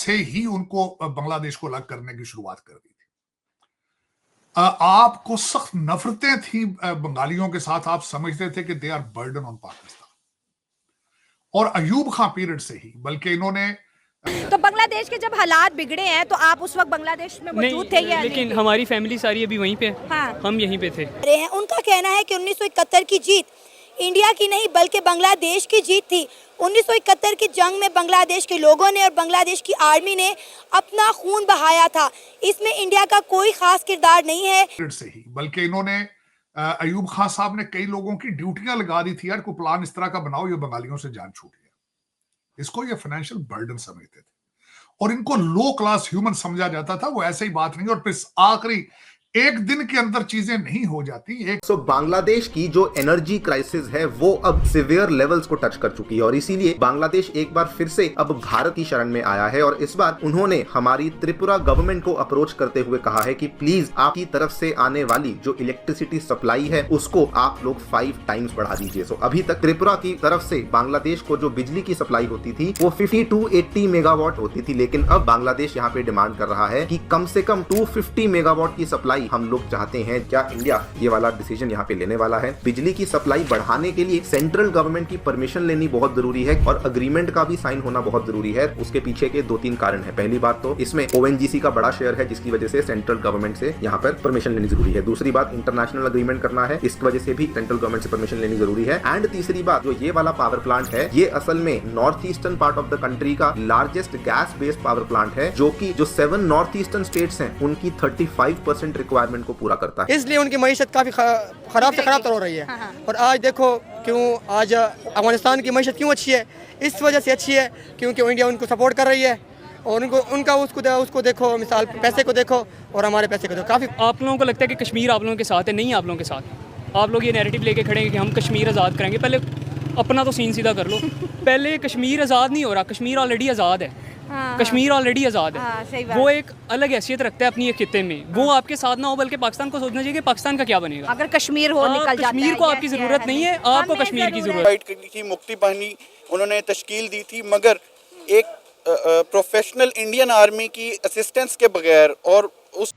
से ही उनको बांग्लादेश को अलग करने की शुरुआत कर दी थी। आपको सख्त नफरतें थी बंगालियों के साथ, आप समझते थे कि they are burden on Pakistan, और अयूब खां पीरियड से ही, बल्कि इन्होंने तो बांग्लादेश के जब हालात बिगड़े हैं तो आप उस वक्त बांग्लादेश में मौजूद थे या लेकिन नहीं? हमारी फैमिली सारी अभी वहीं पे, हाँ। हम यहीं पे थे। उनका कहना है कि 1971 की जीत इंडिया की नहीं बल्कि बांग्लादेश की जीत थी। 1971 की जंग में बांग्लादेश के लोगों ने और बांग्लादेश की आर्मी ने अपना खून बहाया था। इसमें इंडिया का कोई खास किरदार नहीं है से ही, बल्कि इन्होंने अयूब खान साहब ने कई लोगों की ड्यूटियां लगा दी थी, यार को प्लान इस तरह का बनाओ ये बंगालियों से जान छूट गया। इसको ये फाइनेंशियल बर्डन समझते थे और इनको लो क्लास ह्यूमन समझा जाता था। वो ऐसे ही बात नहीं, और फिर आखिरी एक दिन के अंदर चीजें नहीं हो जाती। बांग्लादेश की जो एनर्जी क्राइसिस है वो अब सिवियर लेवल्स को टच कर चुकी है और इसीलिए बांग्लादेश एक बार फिर से अब भारत की शरण में आया है। और इस बार उन्होंने हमारी त्रिपुरा गवर्नमेंट को अप्रोच करते हुए कहा है कि प्लीज आपकी तरफ से आने वाली जो इलेक्ट्रिसिटी सप्लाई है उसको आप लोग 5 टाइम्स बढ़ा दीजिए। सो अभी तक त्रिपुरा की तरफ से बांग्लादेश को जो बिजली की सप्लाई होती थी वो 50 to 80 मेगावाट होती थी, लेकिन अब बांग्लादेश यहाँ पे डिमांड कर रहा है कि कम से कम 250 मेगावाट की सप्लाई हम लोग चाहते हैं। क्या इंडिया ये वाला डिसीजन यहाँ पे लेने वाला है? बिजली की सप्लाई बढ़ाने के लिए सेंट्रल गवर्नमेंट की परमिशन लेनी बहुत जरूरी है और अग्रीमेंट का भी साइन होना बहुत जरूरी है। उसके पीछे के 2-3 कारण है। पहली बात तो इसमें ONGC का बड़ा शेयर है जिसकी वजह से सेंट्रल गवर्नमेंट से यहाँ पर परमिशन लेनी जरूरी है। दूसरी बात, इंटरनेशनल अग्रीमेंट करना है, इसकी वजह से भी सेंट्रल गवर्नमेंट से परमिशन लेनी जरूरी है। एंड तीसरी बात, जो ये वाला पावर प्लांट है ये असल में north eastern part of the country का largest gas based power plant है जो कि जो 7 नॉर्थ ईस्टर्न स्टेट्स हैं उनकी 35% रिक्वायरमेंट को पूरा करता है। इसलिए उनकी मईशत काफ़ी ख़राब से ख़राब हो रही है। और आज देखो क्यों आज अफगानिस्तान की मईशत क्यों अच्छी है, इस वजह से अच्छी है क्योंकि इंडिया उनको सपोर्ट कर रही है और उनका उसको देखो, मिसाल पैसे को देखो और हमारे पैसे को देखो। काफ़ी आप लोगों को लगता है कि कश्मीर आप लोगों के साथ है, नहीं आप लोगों के साथ। आप लोग ये नैरेटिव लेके खड़े हैं कि हम कश्मीर आज़ाद करेंगे। पहले अपना तो सीन सीधा कर लो। पहले कश्मीर आज़ाद नहीं हो रहा, कश्मीर ऑलरेडी आज़ाद है। कश्मीर ऑलरेडी आज़ाद है। वो एक अलग हैसियत रखता है अपनी एक खित्ते में। वो आपके साथ ना हो, बल्कि पाकिस्तान को सोचना चाहिए कि पाकिस्तान का क्या बनेगा अगर कश्मीर हो निकल जाता है। कश्मीर को आपकी ज़रूरत नहीं है, आपको कश्मीर की ज़रूरत है। मुक्ति बाहिनी उन्होंने तश्कील दी थी, मगर एक प्रोफेशनल इंडियन आर्मी की असिस्टेंस के बगैर और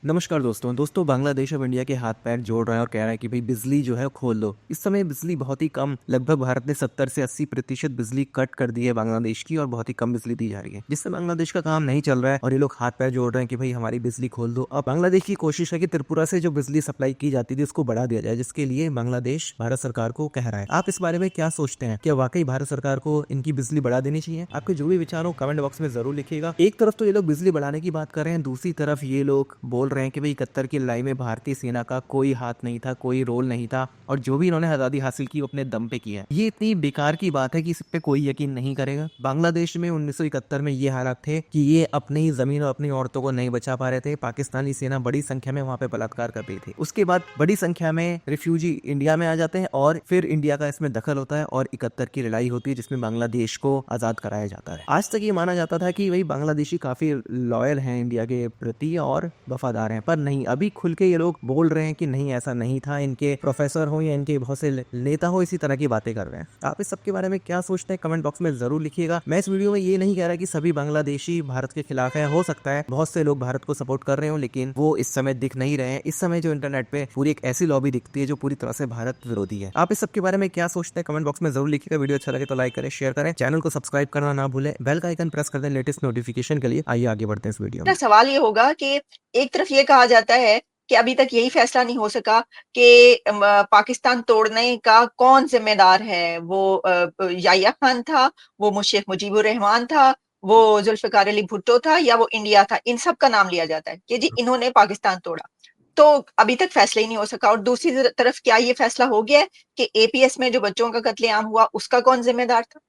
नमस्कार दोस्तों बांग्लादेश अब इंडिया के हाथ पैर जोड़ रहा है और कह रहा है कि भाई बिजली जो है खोल दो। इस समय बिजली बहुत ही कम, लगभग भारत ने 70 से 80% बिजली कट कर दी है बांग्लादेश की और बहुत ही कम बिजली दी जा रही है, जिससे बांग्लादेश का काम नहीं चल रहा है और ये लोग हाथ पैर जोड़ रहे हैं कि भाई हमारी बिजली खोल दो। अब बांग्लादेश की कोशिश है कि त्रिपुरा से जो बिजली सप्लाई की जाती थी उसको बढ़ा दिया जाए, जिसके लिए बांग्लादेश भारत सरकार को कह रहा है। आप इस बारे में क्या सोचते हैं? क्या वाकई भारत सरकार को इनकी बिजली बढ़ा देनी चाहिए? आपके जो भी विचार हो कमेंट बॉक्स में जरूर लिखिएगा। एक तरफ तो ये लोग बिजली बढ़ाने की बात कर रहे हैं, दूसरी तरफ ये लोग बोल रहे हैं कि भाई 71 की लड़ाई में भारतीय सेना का कोई हाथ नहीं था, कोई रोल नहीं था और जो भी इन्होंने आजादी हासिल की वो अपने दम पे किया है। ये इतनी बेकार की बात है कि इस पे कोई यकीन नहीं करेगा। बांग्लादेश में 1971 में ये हालात थे कि ये अपनी ही जमीन और अपनी औरतों को नहीं बचा पा रहे थे। पाकिस्तानी सेना बड़ी संख्या में वहां पे बलात्कार कर रही थी। उसके बाद बड़ी संख्या में रिफ्यूजी इंडिया में आ जाते हैं और फिर इंडिया का इसमें दखल होता है और 71 की लड़ाई होती है जिसमें बांग्लादेश को आजाद कराया जाता है। आज तक ये माना जाता था कि भाई बांग्लादेशी काफी लॉयल हैं इंडिया के प्रति और वफादार हैं, पर नहीं, अभी खुल के ये लोग बोल रहे हैं कि नहीं ऐसा नहीं था। इनके प्रोफेसर हो या इनके बहुत से नेता हो इसी तरह की बातें कर रहे हैं। आप इस सब के बारे में क्या सोचते हैं कमेंट बॉक्स में जरूर लिखिएगा। मैं इस वीडियो में ये नहीं कह रहा कि सभी बांग्लादेशी भारत के खिलाफ है, हो सकता है बहुत से लोग भारत को सपोर्ट कर रहे हो, लेकिन वो इस समय दिख नहीं रहे हैं। इस समय जो इंटरनेट पे पूरी एक ऐसी लॉबी दिखती है जो पूरी तरह से भारत विरोधी है। आप इस सब के बारे में क्या सोचते हैं कमेंट बॉक्स में जरूर लिखिएगा। वीडियो अच्छा लगे तो लाइक करें, शेयर करें, चैनल को सब्सक्राइब करना ना भूलें, बेल का आइकन प्रेस कर दें लेटेस्ट नोटिफिकेशन के लिए। आइए आगे बढ़ते हैं इस वीडियो में। सवाल ये होगा कि एक तरफ ये कहा जाता है कि अभी तक यही फैसला नहीं हो सका कि पाकिस्तान तोड़ने का कौन जिम्मेदार है। वो याह्या खान था, वो शेख मुजीबुर रहमान था, वो जुल्फिकार अली भुट्टो था या वो इंडिया था। इन सब का नाम लिया जाता है कि जी इन्होंने पाकिस्तान तोड़ा। तो अभी तक फैसला ही नहीं हो सका। और दूसरी तरफ क्या ये फैसला हो गया है कि APS में जो बच्चों का कत्लेआम हुआ उसका कौन जिम्मेदार था?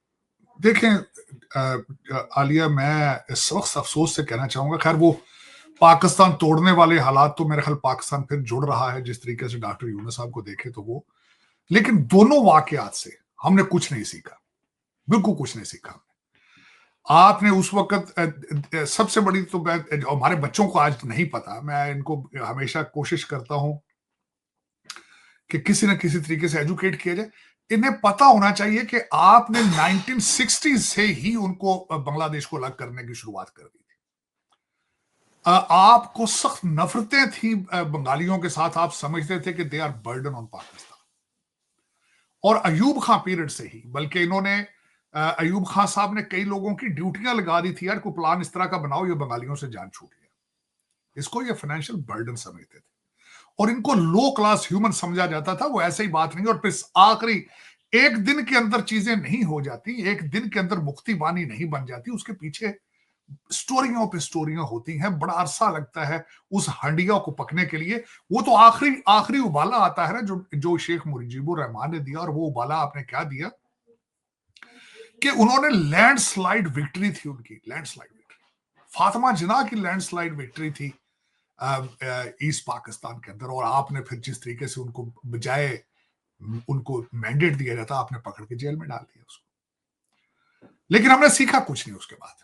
देखें आलिया, मैं इस वक्त अफसोस से कहना चाहूंगा, खैर वो पाकिस्तान तोड़ने वाले हालात तो मेरे ख्याल पाकिस्तान फिर जुड़ रहा है जिस तरीके से डॉक्टर यूनुस साहब को देखे तो वो, लेकिन दोनों वाकयात से हमने कुछ नहीं सीखा, बिल्कुल कुछ नहीं सीखा। आपने उस वक्त सबसे बड़ी तो हमारे बच्चों को आज नहीं पता, मैं इनको हमेशा कोशिश करता हूं कि किसी न किसी तरीके से एजुकेट किया जाए। इन्हें पता होना चाहिए कि आपने 1960s से ही उनको बांग्लादेश को अलग करने की शुरुआत कर दी थी। आपको सख्त नफरतें थी बंगालियों के साथ, आप समझते थे कि they are burden on Pakistan. और अयूब खां पीरियड से ही, बल्कि इन्होंने अयूब खां साहब ने कई लोगों की ड्यूटियां लगा दी थी, यार कोई प्लान इस तरह का बनाओ, ये बंगालियों से जान छूट गया। इसको ये फाइनेंशियल बर्डन समझते थे और इनको लो क्लास ह्यूमन समझा जाता था। वो ऐसे ही बात नहीं, और फिर आखिरी एक दिन के अंदर चीजें नहीं हो जाती, एक दिन के अंदर मुक्ति वाणी नहीं बन जाती, उसके पीछे स्टोरियों पे स्टोरियां होती हैं। बड़ा अरसा लगता है उस हंडिया को पकने के लिए। वो तो आखिरी आखिरी उबाला आता है ना, जो शेख मुजीबुर रहमान ने दिया। और वो उबाला आपने क्या दिया कि उन्होंने लैंडस्लाइड विक्ट्री थी उनकी, लैंडस्लाइड विक्ट्री, फातिमा जिन्ना की लैंडस्लाइड विक्ट्री थी ईस्ट पाकिस्तान के अंदर। और आपने फिर जिस तरीके से उनको बजाय उनको मैंडेट दिया जाता, आपने पकड़ के जेल में डाल दिया उसको। लेकिन हमने सीखा कुछ नहीं उसके बाद।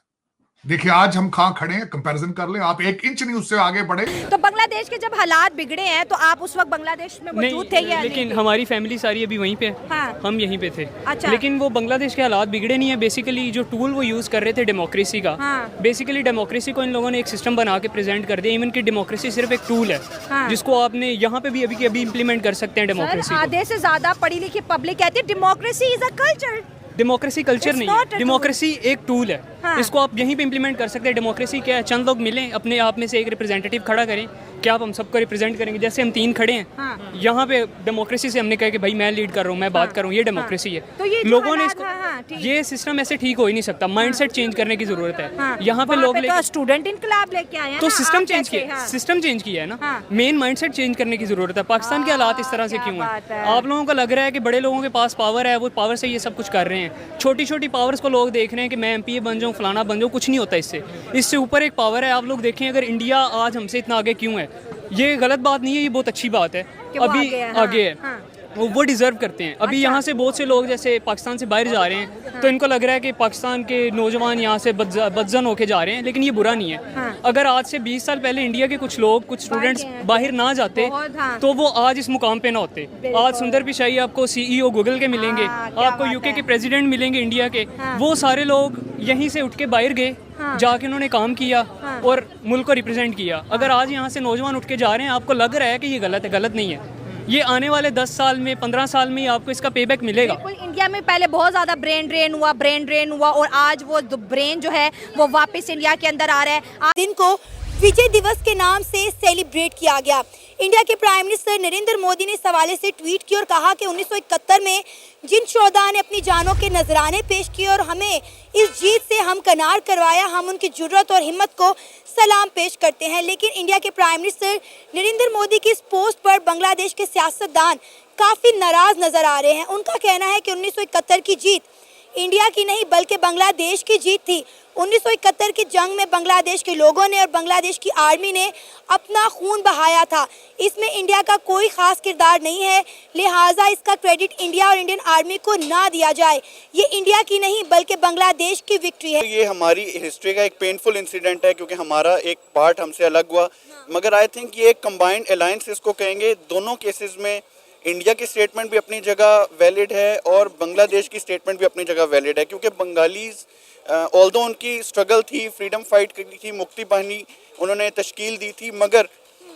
देखिए आज हम कहां खड़े हैं, कंपैरिजन कर लें, आप एक इंच नहीं उससे आगे बढ़े। तो बांग्लादेश के जब हालात बिगड़े हैं तो आप उस वक्त बांग्लादेश में मौजूद थे या लेकिन नहीं? हमारी फैमिली सारी अभी वहीं पे है। हाँ। हम यहीं पे थे। अच्छा। लेकिन वो बांग्लादेश के हालात बिगड़े नहीं है। बेसिकली जो टूल वो यूज़ कर रहे थे डेमोक्रेसी का, हाँ। बेसिकली डेमोक्रेसी को इन लोगों ने एक सिस्टम बना के प्रेजेंट कर दिया। इवन की डेमोक्रेसी सिर्फ एक टूल है, हाँ। जिसको आपने यहाँ पे भी अभी के अभी इम्प्लीमेंट कर सकते हैं सर, डेमोक्रेसी। आधे से ज्यादा पढ़ी लिखी पब्लिक कहती है democracy is a culture. Democracy culture It's नहीं not a है, tool. डेमोक्रेसी एक टूल है। हाँ। इसको आप यहीं पे इम्प्लीमेंट कर सकते हैं। डेमोक्रेसी क्या है, चंद लोग मिलें, अपने आप में से एक रिप्रेजेंटेटिव खड़ा करें, क्या आप हम सबको रिप्रेजेंट करेंगे। जैसे हम तीन खड़े हैं, हाँ। यहाँ पे डेमोक्रेसी से हमने कहा कि भाई मैं लीड कर रहा हूँ, मैं बात कर रहा हूँ, ये डेमोक्रेसी है। तो ये जो लोगों ने हालात इसको, हाँ, हाँ, ठीक। ये सिस्टम ऐसे ठीक हो ही नहीं सकता। माइंडसेट चेंज करने की जरूरत है। हाँ। यहाँ पे वहाँ लोग तो स्टूडेंट इनकलाब लेके आए हैं तो ना, सिस्टम आप चेंज जैसे, किया, हाँ। सिस्टम चेंज किया है ना। हाँ। मेन माइंडसेट चेंज करने की जरूरत है। पाकिस्तान के हालात इस तरह से क्या क्यों बात हैं? है। आप लोगों को लग रहा है कि बड़े लोगों के पास पावर है, वो पावर से ये सब कुछ कर रहे हैं। छोटी छोटी पावर्स को लोग देख रहे हैं कि मैं एमपी बन जाऊँ, फलाना बन जाऊँ, कुछ नहीं होता इससे। इससे ऊपर एक पावर है। आप लोग देखें, अगर इंडिया आज हमसे इतना आगे क्यों है, ये गलत बात नहीं है, ये बहुत अच्छी बात है। कि वो अभी आगे है, हाँ, आगे है, हाँ। वो डिज़र्व करते हैं। अभी अच्छा। यहाँ से बहुत से लोग जैसे पाकिस्तान से बाहर जा रहे हैं, तो इनको लग रहा है कि पाकिस्तान के नौजवान यहाँ से बदजन होके जा रहे हैं, लेकिन ये बुरा नहीं है। हाँ। अगर आज से 20 साल पहले इंडिया के कुछ लोग, कुछ स्टूडेंट्स गए हैं, बाहर ना जाते, बहुत, हाँ। तो वो आज इस मुकाम पे ना होते। आज सुंदर पिचाई आपको सीईओ गूगल के मिलेंगे, हाँ, क्या आपको बात यूके है। के प्रेसिडेंट मिलेंगे इंडिया के। हाँ। वो सारे लोग यहीं से उठ के बाहर गए, हाँ। जाके उन्होंने काम किया हाँ। और मुल्क को रिप्रेजेंट किया। अगर आज यहाँ से नौजवान उठ के जा रहे हैं, आपको लग रहा है कि ये गलत है, गलत नहीं है। ये आने वाले 10 साल में, 15 साल में आपको इसका पेबैक मिलेगा। बिल्कुल, इंडिया में पहले बहुत ज्यादा ब्रेन ड्रेन हुआ और आज वो ब्रेन जो है वो वापस इंडिया के अंदर आ रहा है। दिन को विजय दिवस के नाम से सेलिब्रेट किया गया। इंडिया के प्राइम मिनिस्टर नरेंद्र मोदी ने इस हवाले से ट्वीट किया और कहा कि 1971 में जिन शोहदा ने अपनी जानों के नजराने पेश किए और हमें इस जीत से हमकनार करवाया, हम उनकी जुर्रत और हिम्मत को सलाम पेश करते हैं। लेकिन इंडिया के प्राइम मिनिस्टर नरेंद्र मोदी की इस पोस्ट पर बांग्लादेश के सियासतदान काफ़ी नाराज नजर आ रहे हैं। उनका कहना है कि 1971 की जीत इंडिया की नहीं बल्कि बांग्लादेश की जीत थी। 1971 की जंग में बांग्लादेश के लोगों ने और बांग्लादेश की आर्मी ने अपना खून बहाया था। इसमें इंडिया का कोई खास किरदार नहीं है, लिहाजा इसका क्रेडिट इंडिया और इंडियन आर्मी को ना दिया जाए। ये इंडिया की नहीं बल्कि बांग्लादेश की विक्ट्री है। ये हमारी हिस्ट्री का एक पेनफुल इंसिडेंट है, क्योंकि हमारा एक पार्ट हमसे अलग हुआ। मगर आई थिंक ये एक कंबाइंड अलायंस इसको कहेंगे। दोनों केसेस में इंडिया की स्टेटमेंट भी अपनी जगह वैलिड है और बांग्लादेश की स्टेटमेंट भी अपनी जगह वैलिड है, क्योंकि बंगालीज ऑल्दो उनकी स्ट्रगल थी, फ्रीडम फाइट की थी, मुक्ति बाहिनी उन्होंने तश्कील दी थी, मगर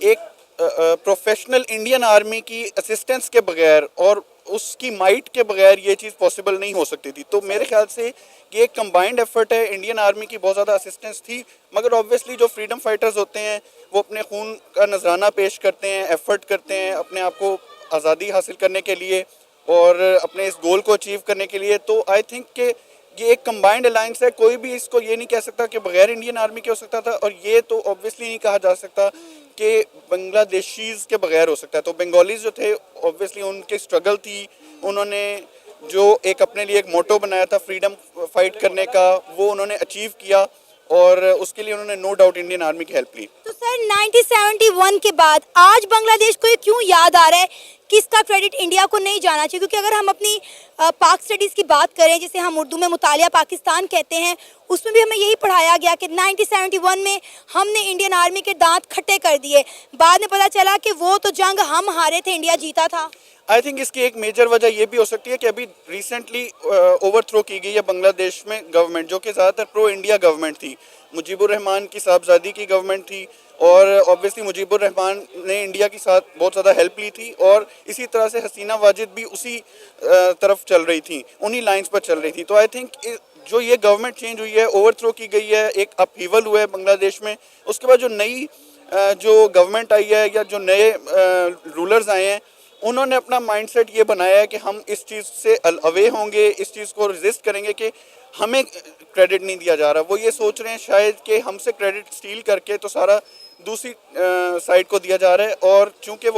एक प्रोफेशनल इंडियन आर्मी की असिस्टेंस के बगैर और उसकी माइट के बगैर ये चीज़ पॉसिबल नहीं हो सकती थी। तो मेरे ख्याल से ये एक कंबाइंड एफर्ट है। इंडियन आर्मी की बहुत ज़्यादा असिस्टेंस थी, मगर ऑब्वियसली जो फ्रीडम फाइटर्स होते हैं वो अपने खून का नजराना पेश करते हैं, एफर्ट करते हैं अपने आप को आज़ादी हासिल करने के लिए और अपने इस गोल को अचीव करने के लिए। तो आई थिंक कि ये एक कंबाइंड अलायंस है। कोई भी इसको ये नहीं कह सकता कि बगैर इंडियन आर्मी के हो सकता था, और ये तो ऑब्वियसली नहीं कहा जा सकता कि बांग्लादेशीज़ के बगैर हो सकता है। तो बंगालीज जो थे ऑब्वियसली उनकी स्ट्रगल थी, उन्होंने जो एक अपने लिए एक मोटो बनाया था फ्रीडम फाइट करने का, वो उन्होंने अचीव किया और उसके लिए उन्होंने नो डाउट इंडियन आर्मी की हेल्प ली। तो सर 1971 के बाद आज बांग्लादेश को ये क्यों याद आ रहा है कि इसका क्रेडिट इंडिया को नहीं जाना चाहिए? क्योंकि अगर हम अपनी पाक स्टडीज़ की बात करें, जिसे हम उर्दू में मुतालिया पाकिस्तान कहते हैं, उसमें भी हमें यही पढ़ाया गया कि 1971 में हमने इंडियन आर्मी के दांत खट्टे कर दिए। बाद में पता चला कि वो तो जंग हम हारे थे, इंडिया जीता था। आई थिंक इसकी एक मेजर वजह ये भी हो सकती है कि अभी रिसेंटली ओवरथ्रो की गई है बांग्लादेश में गवर्नमेंट, जो कि ज़्यादातर प्रो इंडिया गवर्नमेंट थी। मुजीबुर रहमान की साहबजादी की गवर्नमेंट थी और ऑब्वियसली मुजीबुर रहमान ने इंडिया के साथ बहुत ज़्यादा हेल्प ली थी और इसी तरह से हसीना वाजिद भी उसी तरफ चल रही थी, उन्हीं लाइंस पर चल रही थी। तो आई थिंक जो ये गवर्नमेंट चेंज हुई है, ओवरथ्रो की गई है, एक अपहीवल हुआ है बांग्लादेश में, उसके बाद जो नई जो गवर्नमेंट आई है या जो नए रूलर्स आए हैं, उन्होंने अपना माइंडसेट ये बनाया है कि हम इस चीज़ से अवे होंगे, इस चीज़ को रेजिस्ट करेंगे कि हमें क्रेडिट नहीं दिया जा रहा। वो ये सोच रहे हैं शायद कि हमसे क्रेडिट स्टील करके तो सारा दूसरी साइड को दिया जा रहा है और चूंकि वो